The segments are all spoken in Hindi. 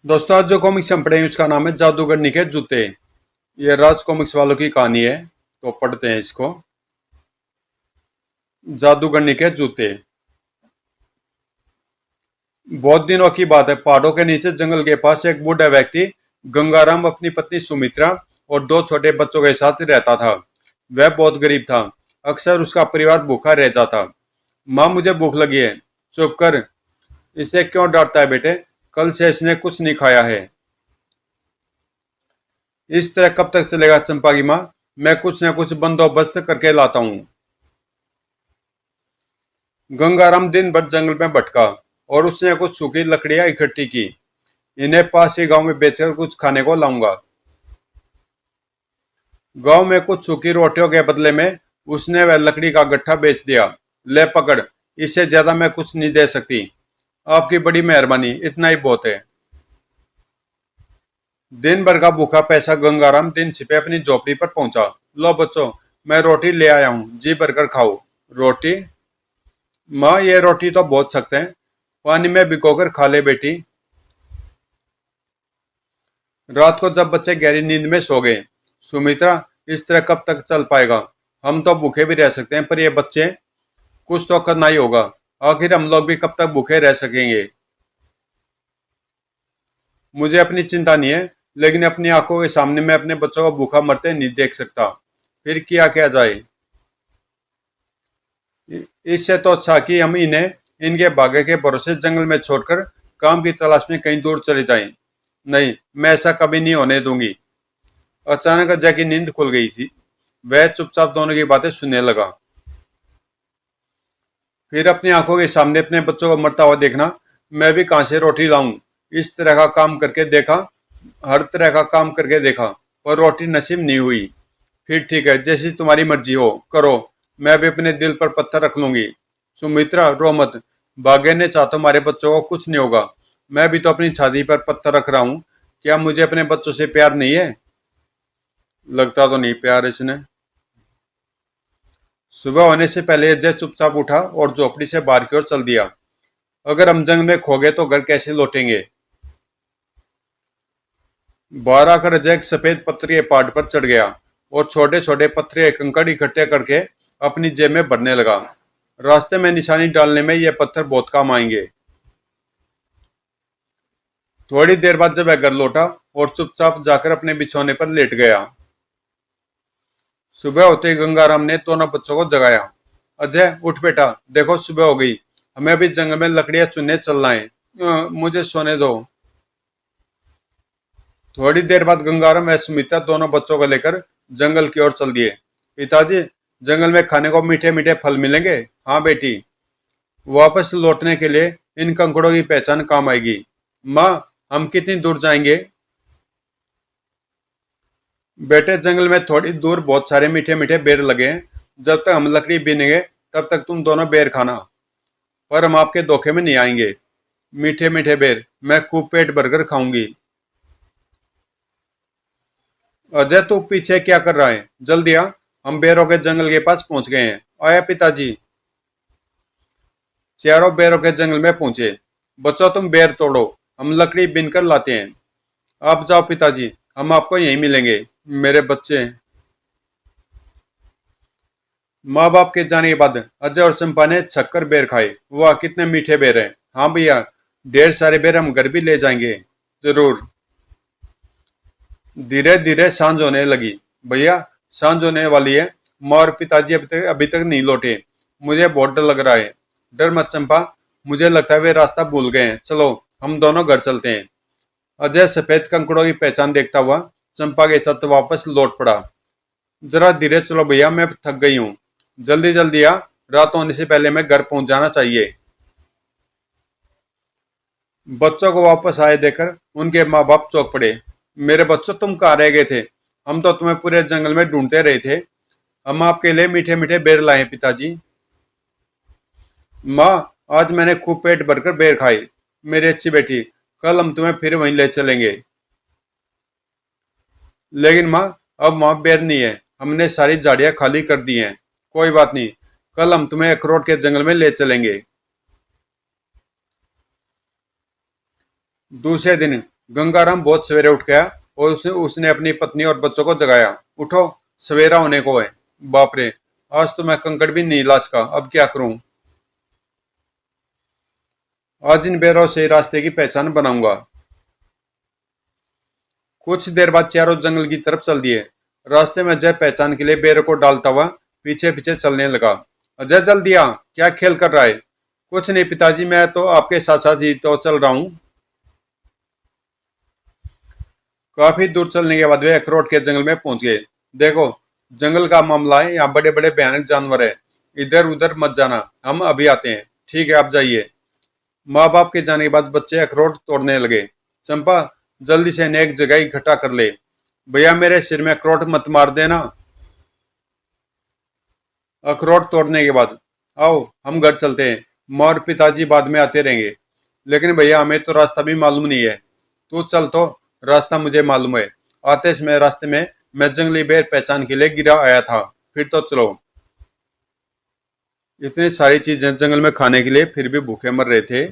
दोस्तों आज जो कॉमिक्स हम पढ़ेंगे उसका नाम है जादूगरनी के जूते। ये राज कॉमिक्स वालों की कहानी है, तो पढ़ते हैं इसको। जादूगरनी के जूते। बहुत दिनों की बात है, पहाड़ों के नीचे जंगल के पास एक बूढ़ा व्यक्ति गंगाराम अपनी पत्नी सुमित्रा और दो छोटे बच्चों के साथ रहता था। वह बहुत गरीब था। अक्सर उसका परिवार भूखा रह जाता। माँ, मुझे भूख लगी है। चुप कर। इसे क्यों डांटता है बेटे? कल से इसने कुछ नहीं खाया है। इस तरह कब तक चलेगा चंपा की माँ? मैं कुछ न कुछ बंदोबस्त करके लाता हूँ। गंगाराम दिन भर जंगल में भटका और उसने कुछ सूखी लकड़ियां इकट्ठी की। इन्हें पास ही गांव में बेचकर कुछ खाने को लाऊंगा। गांव में कुछ सूखी रोटियों के बदले में उसने वह लकड़ी का गट्ठा बेच दिया। ले पकड़, इससे ज्यादा मैं कुछ नहीं दे सकती। आपकी बड़ी मेहरबानी, इतना ही बहुत है। दिन भर का भूखा पैसा गंगाराम दिन छिपे अपनी झोपड़ी पर पहुंचा। लो बच्चों, मैं रोटी ले आया हूँ, जी भरकर खाओ। रोटी? माँ, ये रोटी तो बहुत सख्त है। पानी में भिगोकर खा ले बेटी। रात को जब बच्चे गहरी नींद में सो गए, सुमित्रा, इस तरह कब तक चल पाएगा? हम तो भूखे भी रह सकते हैं, पर ये बच्चे, कुछ तो करना ही होगा। आखिर हम लोग भी कब तक भूखे रह सकेंगे? मुझे अपनी चिंता नहीं है, लेकिन अपनी आंखों के सामने मैं अपने बच्चों को भूखा मरते नहीं देख सकता। फिर किया जाए? इससे तो अच्छा कि हम इन्हें इनके भाग्य के भरोसे जंगल में छोड़कर काम की तलाश में कहीं दूर चले जाएं। नहीं, मैं ऐसा कभी नहीं होने दूंगी। अचानक अजय की नींद खुल गई थी। वह चुपचाप दोनों की बातें सुनने लगा। फिर अपनी आंखों के सामने अपने बच्चों को मरता हुआ देखना। मैं भी कहां से रोटी लाऊं? इस तरह का काम करके देखा, हर तरह का काम करके देखा, पर रोटी नसीब नहीं हुई। फिर ठीक है, जैसी तुम्हारी मर्जी हो, करो। मैं भी अपने दिल पर पत्थर रख लूंगी। सुमित्रा, रो मत। भाग्य ने चाहा तो हमारे बच्चों को कुछ नहीं होगा। मैं भी तो अपनी छाती पर पत्थर रख रहा हूँ। क्या मुझे अपने बच्चों से प्यार नहीं है? लगता तो नहीं प्यार इसने। सुबह होने से पहले अजय चुपचाप उठा और झोपड़ी से बाहर की ओर चल दिया। अगर हम जंग में खो गए तो घर कैसे लौटेंगे? बाहर आकर अजय एक सफेद पत्थर के पहाड़ पर चढ़ गया और छोटे छोटे पत्थर कंकड़ इकट्ठे करके अपनी जेब में भरने लगा। रास्ते में निशानी डालने में ये पत्थर बहुत काम आएंगे। थोड़ी देर बाद जब वह घर लौटा और चुपचाप जाकर अपने बिछौने पर लेट गया। सुबह होते ही गंगाराम ने दोनों बच्चों को जगाया। अजय, उठ बेटा, देखो सुबह हो गई। हमें अभी जंगल में लकड़ियां चुनने चलना है। मुझे सोने दो। थोड़ी देर बाद गंगाराम व सुमित्रा दोनों बच्चों को लेकर जंगल की ओर चल दिए। पिताजी, जंगल में खाने को मीठे मीठे फल मिलेंगे? हाँ बेटी। वापस लौटने के लिए इन कंकड़ों की पहचान काम आएगी। माँ, हम कितनी दूर जाएंगे? बेटे, जंगल में थोड़ी दूर बहुत सारे मीठे मीठे बेर लगे हैं। जब तक हम लकड़ी बीनेंगे तब तक तुम दोनों बेर खाना। पर हम आपके धोखे में नहीं आएंगे। मीठे मीठे बेर मैं खूब पेट भरकर खाऊंगी। अजय, तू पीछे क्या कर रहा है? जल्दी आ, हम बेरों के जंगल के पास पहुंच गए हैं। आया पिताजी। चारों बेरों के जंगल में पहुंचे। बच्चों, तुम बेर तोड़ो, हम लकड़ी बीनकर लाते हैं। आप जाओ पिताजी, हम आपको यहीं मिलेंगे। मेरे बच्चे। माँ बाप के जाने के बाद अजय और चंपा ने छक्कर बेर खाए। वाह, कितने मीठे बेर हैं। हाँ भैया, ढेर सारे बेर हम घर भी ले जाएंगे। जरूर। धीरे धीरे सांझ होने लगी। भैया, सांझ होने वाली है। माँ और पिताजी अभी तक नहीं लौटे। मुझे बहुत डर लग रहा है। डर मत चंपा, मुझे लगता है वे रास्ता भूल गए हैं। चलो, हम दोनों घर चलते हैं। अजय सफेद कंकड़ों की पहचान देखता हुआ चंपा के साथ वापस लौट पड़ा। जरा धीरे चलो भैया, मैं थक गई हूँ। जल्दी जल्दी आ, रात होने से पहले मैं घर पहुंच जाना चाहिए। बच्चों को वापस आए देखकर उनके माँ बाप चौंक पड़े। मेरे बच्चों, तुम कहाँ रह गए थे? हम तो तुम्हें पूरे जंगल में ढूंढते रहे थे। हम आपके लिए मीठे मीठे बेर लाए हैं पिताजी। माँ, आज मैंने खूब पेट भरकर बेर खाई। मेरी अच्छी बेटी, कल हम तुम्हें फिर वहीं ले चलेंगे। लेकिन माँ, अब वहां बेर नहीं है। हमने सारी झाड़ियां खाली कर दी हैं। कोई बात नहीं, कल हम तुम्हें अखरोट के जंगल में ले चलेंगे। दूसरे दिन गंगाराम बहुत सवेरे उठ गया और उसने अपनी पत्नी और बच्चों को जगाया। उठो, सवेरा होने को है। बाप रे, आज तो मैं कंकड़ भी नहीं ला सका, अब क्या करूं। आज इन बेरों से रास्ते की पहचान बनाऊंगा। कुछ देर बाद चारों जंगल की तरफ चल दिए। रास्ते में अजय पहचान के लिए बेरों को डालता हुआ पीछे पीछे चलने लगा। अजय, जल दिया, क्या खेल कर रहा है? कुछ नहीं पिताजी, मैं तो आपके साथ साथ ही तो चल रहा हूं। काफी दूर चलने के बाद वे अखरोट के जंगल में पहुंच गए। देखो, जंगल का मामला है, यहाँ बड़े बड़े भयानक जानवर है, इधर उधर मत जाना, हम अभी आते हैं। ठीक है, आप जाइए। माँ बाप के जाने के बाद बच्चे अखरोट तोड़ने लगे। चंपा, जल्दी से इन्हें एक जगह इकट्ठा कर ले। भैया, मेरे सिर में अखरोट मत मार देना। अखरोट तोड़ने के बाद आओ हम घर चलते हैं, माँ और पिताजी बाद में आते रहेंगे। लेकिन भैया, हमें तो रास्ता भी मालूम नहीं है। तू चल तो, रास्ता मुझे मालूम है। आते समय रास्ते में मैं जंगली बेर पहचान के लिए गिरा आया था। फिर तो चलो। इतनी सारी चीजें जंगल में खाने के लिए, फिर भी भूखे मर रहे थे।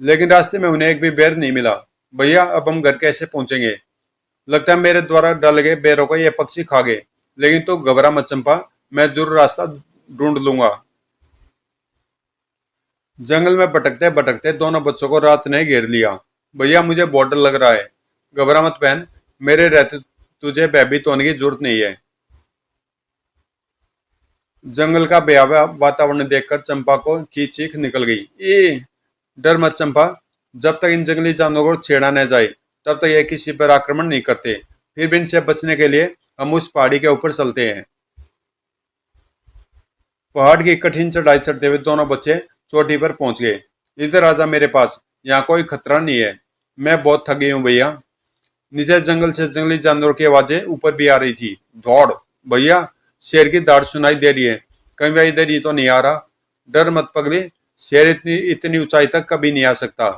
लेकिन रास्ते में उन्हें एक भी बेर नहीं मिला। भैया, अब हम घर कैसे पहुंचेंगे? लगता है मेरे द्वारा डाले गए बेरों को ये पक्षी खा गए। लेकिन तू घबरा मत चंपा, मैं जरूर रास्ता ढूंढ लूंगा। जंगल में भटकते भटकते दोनों बच्चों को रात ने घेर लिया। भैया, मुझे बहुत डर लग रहा है। घबरा मत बहन, मेरे रहते तुझे भयभीत होने की जरूरत नहीं है। जंगल का भयावह वातावरण देखकर चंपा को की चीख निकल गई। ए, डर मत चंपा, जब तक इन जंगली जानवरों को छेड़ा न जाए तब तक ये किसी पर आक्रमण नहीं करते। फिर भी इनसे बचने के लिए हम उस पहाड़ी के ऊपर चलते हैं। पहाड़ की कठिन चढ़ाई चढ़ते हुए दोनों बच्चे चोटी पर पहुंच गए। इधर आजा मेरे पास, यहाँ कोई खतरा नहीं है। मैं बहुत थक गई हूँ भैया। नीचे जंगल से जंगली जानवरों की आवाजें ऊपर भी आ रही थी। दौड़ भैया, शेर की दाढ़ सुनाई दे रही है। कहीं वह इधर ही तो नहीं आ रहा? डर मत पगली, शेर इतनी इतनी ऊंचाई तक कभी नहीं आ सकता।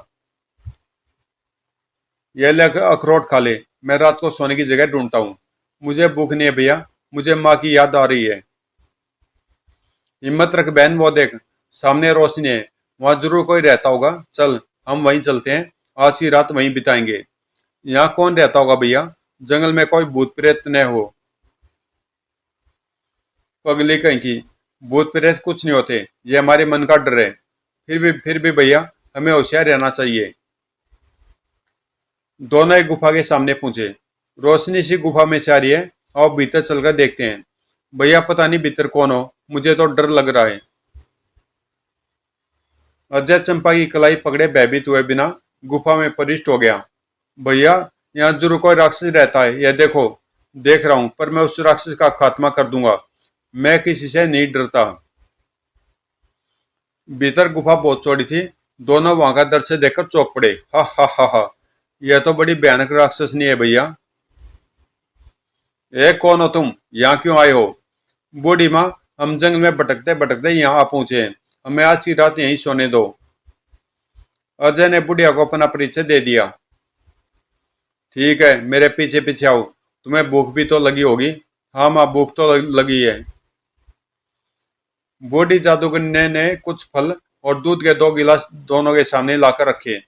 यह ले अखरोट खा ले, मैं रात को सोने की जगह ढूंढता हूँ। मुझे भूख नहीं है भैया, मुझे माँ की याद आ रही है। हिम्मत रख बहन, वो देख, सामने रोशनी है, वहां जरूर कोई रहता होगा। चल, हम वहीं चलते हैं, आज की रात वहीं बिताएंगे। यहाँ कौन रहता होगा भैया? जंगल में कोई भूत प्रेत न हो। पगली कहीं की, भूत प्रेत कुछ नहीं होते, ये हमारे मन का डर है। फिर भी भैया, हमें होशियार रहना चाहिए। दोनों एक गुफा के सामने पहुंचे। रोशनी सी गुफा में से आ रही है, आओ भीतर चलकर देखते हैं। भैया, पता नहीं भीतर कौन हो, मुझे तो डर लग रहा है। अजय चंपा की कलाई पकड़े भयभीत हुए बिना गुफा में प्रविष्ट हो गया। भैया, यहाँ जरूर कोई राक्षस रहता है, यह देखो। देख रहा हूं, पर मैं उस राक्षस का खात्मा कर दूंगा। मैं किसी से नहीं डरता। भीतर गुफा बहुत चौड़ी थी। दोनों वहां का दृश्य देखकर चौंक पड़े। हा हा हा हा, यह तो बड़ी भयानक राक्षसनी है भैया। ए, कौन हो तुम? यहाँ क्यों आए हो? बूढ़ी माँ, हम जंगल में भटकते भटकते यहाँ आ पहुंचे हैं, हमें आज की रात यहीं सोने दो। अजय ने बुढ़िया को अपना परिचय दे दिया। ठीक है, मेरे पीछे पीछे आओ। तुम्हें भूख भी तो लगी होगी। हाँ माँ, भूख तो लगी है। बूढ़ी जादूगरनी ने कुछ फल और दूध के 2 गिलास दोनों के सामने लाकर रखे।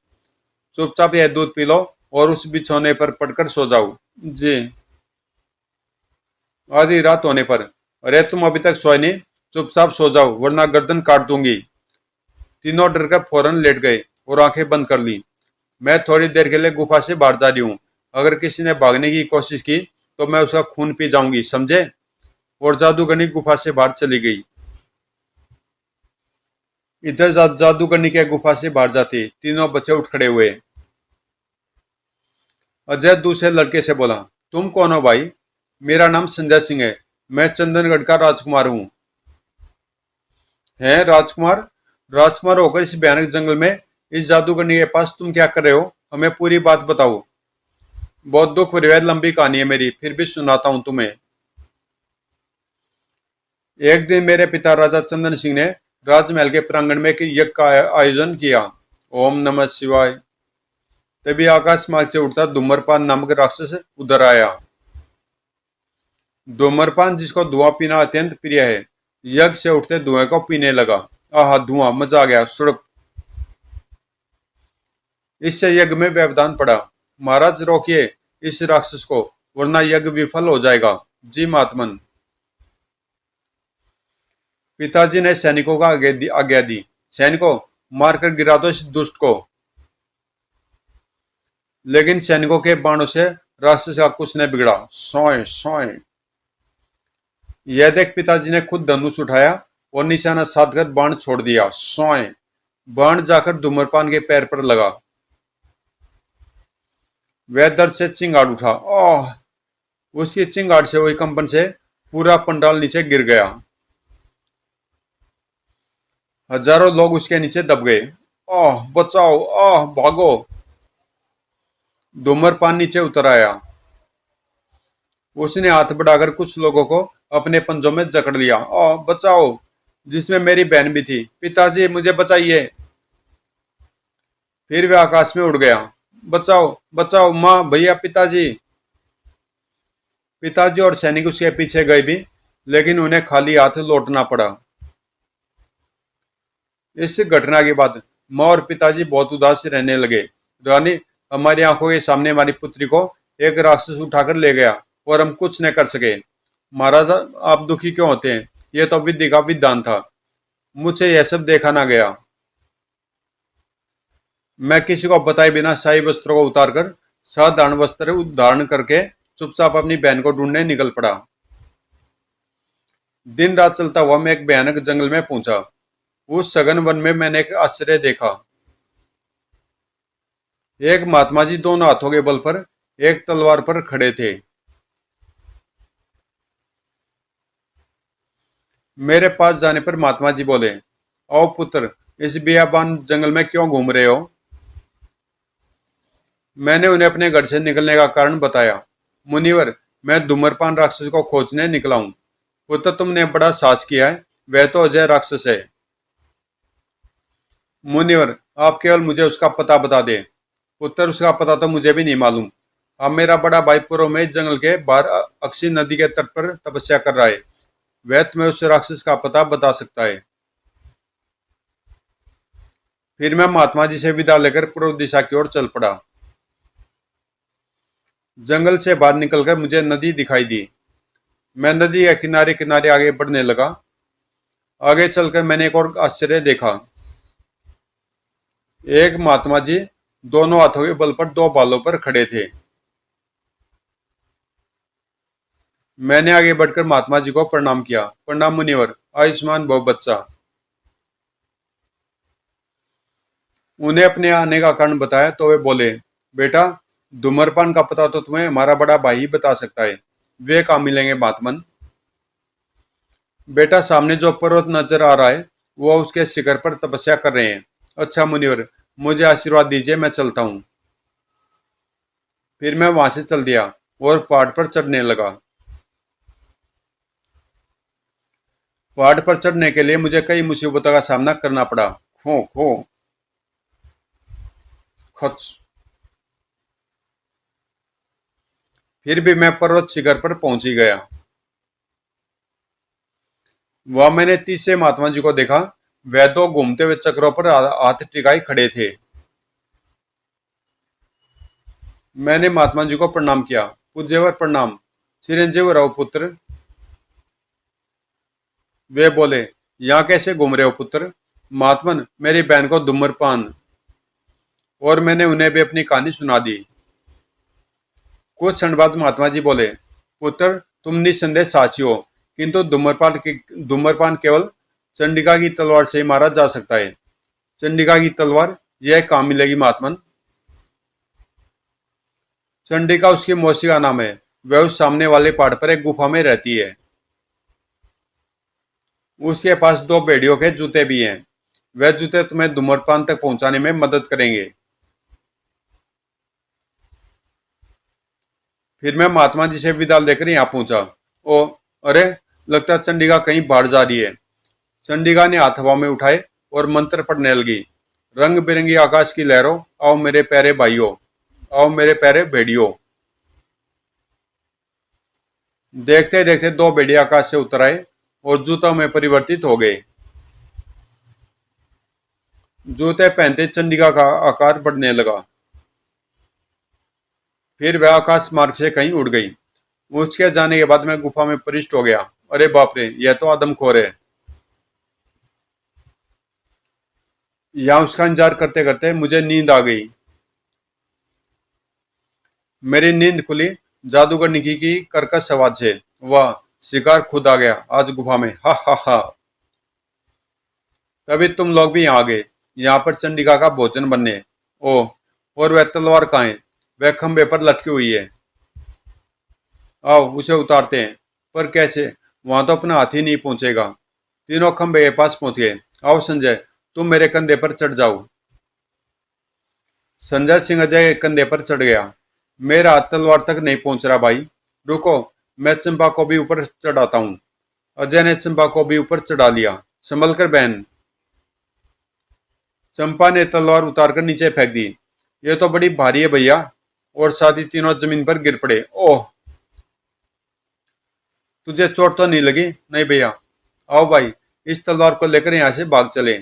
चुपचाप यह दूध पी लो और उस बिछौने पर पड़कर सो जाओ। जी। आधी रात होने पर, अरे तुम अभी तक सोए नहीं? चुपचाप सो जाओ वरना गर्दन काट दूंगी। तीनों डरकर फौरन लेट गए और आंखें बंद कर ली। मैं थोड़ी देर के लिए गुफा से बाहर जा रही हूँ। अगर किसी ने भागने की कोशिश की तो मैं उसका खून पी जाऊंगी, समझे? और जादूगरनी गुफा से बाहर चली गई। इधर जादूगरनी के गुफा से बाहर जाते तीनों बच्चे उठ खड़े हुए। अजय दूसरे लड़के से बोला, तुम कौन हो भाई? मेरा नाम संजय सिंह है, मैं चंदनगढ़ का राजकुमार हूँ। हैं राजकुमार? राजकुमार होकर इस भयानक जंगल में इस जादूगरनी के पास तुम क्या कर रहे हो? हमें पूरी बात बताओ। बहुत दुख भरी है, लंबी कहानी है मेरी, फिर भी सुनाता हूँ तुम्हें। एक दिन मेरे पिता राजा चंदन सिंह ने राजमहल के प्रांगण में एक यज्ञ का आयोजन किया। ओम नमः शिवाय। तभी आकाश मार्ग से उड़ता धूम्रपान नामक राक्षस उधर आया। धूम्रपान, जिसको धुआं पीना अत्यंत प्रिय है, यज्ञ से उठते धुएं को पीने लगा। आहा, धुआं, मजा आ गया। सुड़क। इससे यज्ञ में व्यवधान पड़ा। महाराज रोकिए इस राक्षस को, वरना यज्ञ विफल हो जाएगा। जी महात्मन। पिताजी ने सैनिकों को आज्ञा दी। सैनिकों, मारकर गिरा दो इस दुष्ट को। लेकिन सैनिकों के बाणों से राक्षस का कुछ नहीं बिगड़ा। सोए सोए। यह देख पिताजी ने खुद धनुष उठाया और निशाना साधकर बाण छोड़ दिया। सोए। बाण जाकर धूम्रपान के पैर पर लगा। वह दर्द से चिंगाड़ उठा। ओह! उसकी चिंगाड़ से हुई कंपन से पूरा पंडाल नीचे गिर गया। हजारों लोग उसके नीचे दब गए। ओह बचाओ! ओह भागो! धूम्रपान नीचे उतर आया। उसने हाथ बढ़ाकर कुछ लोगों को अपने पंजों में जकड़ लिया। ओह बचाओ! जिसमें मेरी बहन भी थी। पिताजी मुझे बचाइए! फिर वह आकाश में उड़ गया। बचाओ बचाओ, माँ, भैया, पिताजी! पिताजी और सैनिक उसके पीछे गए भी, लेकिन उन्हें खाली हाथ लौटना पड़ा। इस घटना के बाद माँ और पिताजी बहुत उदास रहने लगे। रानी, हमारी आंखों के सामने हमारी पुत्री को एक राक्षस उठाकर ले गया और हम कुछ न कर सके। महाराज, आप दुखी क्यों होते हैं? यह तो विधि का विधान था। मुझसे यह सब देखा ना गया। मैं किसी को बताए बिना शाही वस्त्रों को उतारकर साधारण वस्त्र धारण करके चुपचाप अपनी बहन को ढूंढने निकल पड़ा। दिन रात चलता हुआ मैं एक भयानक जंगल में पहुंचा। उस सघन वन में मैंने एक आश्चर्य देखा। एक महात्मा जी दोनों हाथों के बल पर एक तलवार पर खड़े थे। मेरे पास जाने पर महात्मा जी बोले, आओ पुत्र, इस बियाबान जंगल में क्यों घूम रहे हो? मैंने उन्हें अपने घर से निकलने का कारण बताया। मुनिवर, मैं धूम्रपान राक्षस को खोजने निकला हूं। पुत्र, तुमने बड़ा साहस किया है। वह तो अजय राक्षस है। मुनिवर, आप केवल मुझे उसका पता बता दे। पुत्र, उसका पता तो मुझे भी नहीं मालूम। अब मेरा बड़ा भाई पूर्व में इस जंगल के बाहर अक्षी नदी के तट पर तपस्या कर रहा है। वह तुम्हें उस राक्षस का पता बता सकता है। फिर मैं महात्मा जी से विदा लेकर पूर्व दिशा की ओर चल पड़ा। जंगल से बाहर निकलकर मुझे नदी दिखाई दी। मैं नदी के किनारे किनारे आगे बढ़ने लगा। आगे चलकर मैंने एक और आश्चर्य देखा। एक महात्मा जी दोनों हाथों के बल पर दो बालों पर खड़े थे। मैंने आगे बढ़कर महात्मा जी को प्रणाम किया। प्रणाम मुनिवर, आयुष्मान भव बच्चा। उन्हें अपने आने का कारण बताया तो वे बोले, बेटा, धूम्रपान का पता तो तुम्हें हमारा बड़ा भाई ही बता सकता है। वे कहाँ मिलेंगे महात्मन? बेटा, सामने जो पर्वत नजर आ रहा है वो उसके शिखर पर तपस्या कर रहे हैं। अच्छा मुनिवर, मुझे आशीर्वाद दीजिए, मैं चलता हूँ। फिर मैं वहां से चल दिया और पहाड़ पर चढ़ने लगा। पहाड़ पर चढ़ने के लिए मुझे कई मुसीबतों का सामना करना पड़ा। खो खो खच। फिर भी मैं पर्वत शिखर पर पहुंच ही गया। वहां मैंने तीसरे महात्मा जी को देखा। वह दो घूमते हुए चक्रों पर हाथ टिकाए खड़े थे। मैंने महात्मा जी को प्रणाम किया। पूज्यवर प्रणाम। चिरंजीव रहो पुत्र। वे बोले, यहाँ कैसे घूम रहे हो पुत्र? महात्मन, मेरी बहन को धूम्रपान। और मैंने उन्हें भी अपनी कहानी सुना दी। कुछ क्षण बाद महात्मा जी बोले, पुत्र, तुम निस्संदेह साची हो, किंतु धूम्रपान केवल चंडिका की तलवार से ही मारा जा सकता है। चंडिका की तलवार, यह कहाँ मिलेगी महात्मन? चंडिका उसकी मौसी का नाम है। वह उस सामने वाले पहाड़ पर एक गुफा में रहती है। उसके पास दो भेड़ियों के जूते भी हैं। वह जूते तुम्हें धूम्रपान तक पहुंचाने में मदद करेंगे। फिर मैं महात्मा जी से विदा लेकर यहाँ पहुंचा। ओ, अरे, लगता है चंडिका कहीं बाहर जा रही है। चंडिका ने हाथ हवा में उठाए और मंत्र पढ़ने लगी। रंग बिरंगी आकाश की लहरों, आओ मेरे प्यारे भाइयों, आओ मेरे प्यारे भेड़ियों। देखते देखते दो भेड़िए आकाश से उतर आए और जूतों में परिवर्तित हो गए। जूते पहनते चंडिका का आकार बढ़ने लगा। फिर वह आकाश मार्ग से कहीं उड़ गई। उसके जाने के बाद मैं गुफा में प्रविष्ट हो गया। अरे बाप रे, यह तो आदमखोर है। यहाँ उसका इंतजार करते करते मुझे नींद आ गई। मेरी नींद खुली जादूगर निकी की कर्कश आवाज से। वाह, शिकार खुद आ गया आज गुफा में, हा हा हा। तभी तुम लोग भी यहाँ आ गए, यहाँ पर चंडिका का भोजन बनने। ओह, और वह तलवार कहाँ है? वह खंबे पर लटकी हुई है। आओ उसे उतारते हैं। पर कैसे? वहां तो अपना हाथ ही नहीं पहुंचेगा। तीनों खंबे के पास पहुंच गए। आओ संजय, तुम मेरे कंधे पर चढ़ जाओ। संजय सिंह अजय के कंधे पर चढ़ गया। मेरा हाथ तलवार तक नहीं पहुंच रहा भाई। रुको, मैं चंपा को भी ऊपर चढ़ाता हूँ। अजय ने चंपा को भी ऊपर चढ़ा लिया। संभल कर बहन। चंपा ने तलवार उतारकर नीचे फेंक दी। ये तो बड़ी भारी है भैया। और साथ ही तीनों जमीन पर गिर पड़े। ओह, तुझे चोट तो नहीं लगी? नहीं भैया। आओ भाई, इस तलवार को लेकर यहाँ से भाग चले।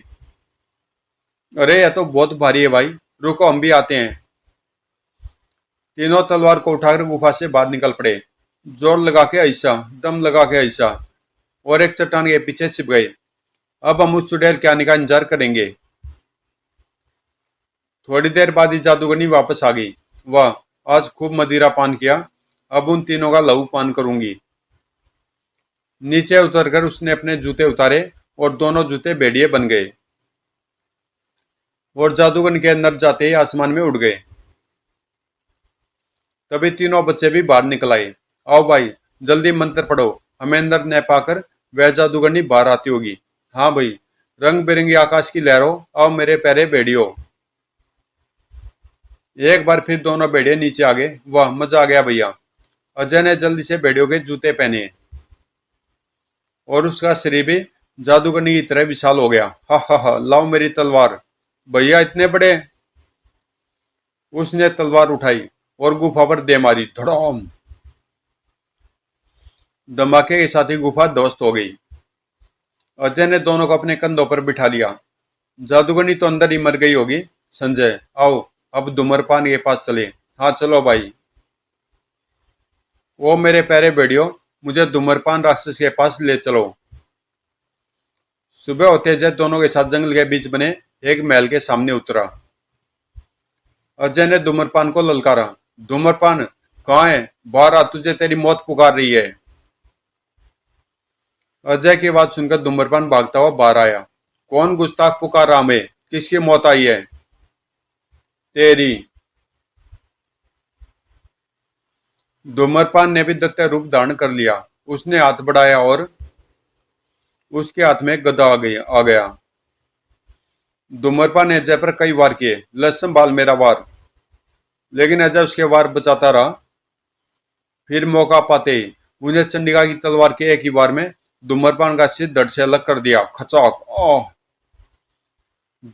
अरे यह तो बहुत भारी है भाई, रुको हम भी आते हैं। तीनों तलवार को उठाकर गुफा से बाहर निकल पड़े। जोर लगा के ऐसा, दम लगा के ऐसा, और एक चट्टान के पीछे छिप गए। अब हम उस चुड़ैल के आने का इंतजार करेंगे। थोड़ी देर बाद ही जादूगरनी वापस आ गई। वाह, आज खूब मदिरा पान किया। अब उन तीनों का लहू पान करूंगी। नीचे उतरकर उसने अपने जूते उतारे और दोनों जूते भेड़िए बन गए और जादूगर के अंदर जाते ही आसमान में उड़ गए। तभी तीनों बच्चे भी बाहर निकल आए। आओ भाई, जल्दी मंत्र पढ़ो, हमें अंदर न पाकर वह जादूगरनी बाहर आती होगी। हाँ भाई, रंग बिरंगी आकाश की लहरों, आओ मेरे प्यारे भेड़ियों। एक बार फिर दोनों भेड़िए नीचे आ गए। वाह, मजा आ गया भैया। अजय ने जल्दी से भेड़ियों के जूते पहने और उसका शरीर भी जादूगरनी की तरह विशाल हो गया। हा हा हा, लाओ मेरी तलवार। भैया इतने बड़े? उसने तलवार उठाई और गुफा पर दे मारी। धड़ाम। धमाके के साथ ही गुफा ध्वस्त हो गई। अजय ने दोनों को अपने कंधों पर बिठा लिया। जादूगरनी तो अंदर ही मर गई होगी। संजय, आओ अब धूम्रपान के पास चले। हाँ चलो भाई। वो मेरे प्यारे भेड़ियों, मुझे धूम्रपान राक्षस के पास ले चलो। सुबह होते अजय दोनों के साथ जंगल के बीच बने एक महल के सामने उतरा। अजय ने धूम्रपान को ललकारा। धूम्रपान कहाँ है? बाहर आ, तुझे तेरी मौत पुकार रही है। अजय की बात सुनकर धूम्रपान भागता हुआ बाहर आया। कौन गुस्ताख पुकार रहा हमें? किसकी मौत आई है? तेरी। धूम्रपान ने भी दैत्य रूप धारण कर लिया। उसने हाथ बढ़ाया और उसके हाथ में गदा आ गया। धूम्रपान ने अजय पर कई वार किए। ले संभाल मेरा वार। लेकिन अजय उसके वार बचाता रहा। फिर मौका पाते ही उन्हें चंडिका की तलवार के एक ही वार में धूम्रपान का सिर धड़ से अलग कर दिया। खचौक। ओह।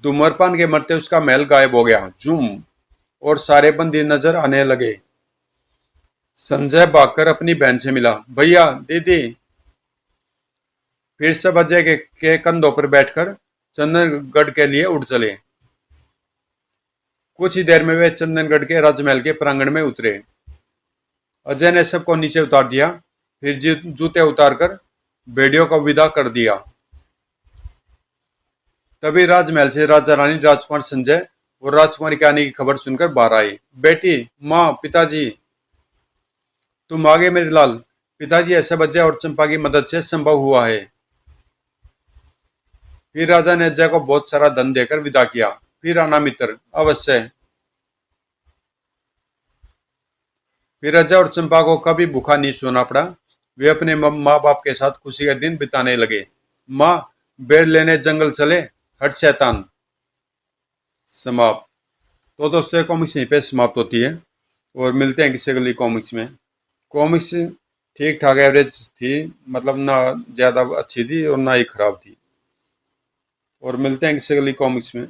धूम्रपान के मरते उसका महल गायब हो गया। जूम। और सारे बंदी नजर आने लगे। संजय भागकर अपनी बहन से मिला। भैया, दीदी। फिर सब अजय के कंधों पर बैठकर चंदनगढ़ के लिए उड़ चले। कुछ ही देर में वे चंदनगढ़ के राजमहल के प्रांगण में उतरे। अजय ने सबको नीचे उतार दिया, फिर जूते उतारकर भेड़ियों को विदा कर दिया। तभी राजमहल से राजा रानी, राजकुमार संजय और राजकुमारी के आने की खबर सुनकर बाहर आए। बेटी, माँ, पिताजी, तुम आगे मेरे लाल। पिताजी, ऐसा अजय और चंपा की मदद से संभव हुआ है। फिर राजा ने अजय को बहुत सारा धन देकर विदा किया। फिर आना मित्र, अवश्य। फिर अजय और चंपा को कभी भूखा नहीं सोना पड़ा। वे अपने माँ बाप के साथ खुशी के दिन बिताने लगे। माँ, बेर लेने जंगल चले, हट शैतान। समाप्त। तो दोस्तों, कॉमिक्स यहीं पे समाप्त होती है और मिलते हैं किसी अगली कॉमिक्स में। कॉमिक्स ठीक ठाक एवरेज थी, मतलब ना ज़्यादा अच्छी थी और ना ही खराब थी। और मिलते हैं किसी अगली कॉमिक्स में।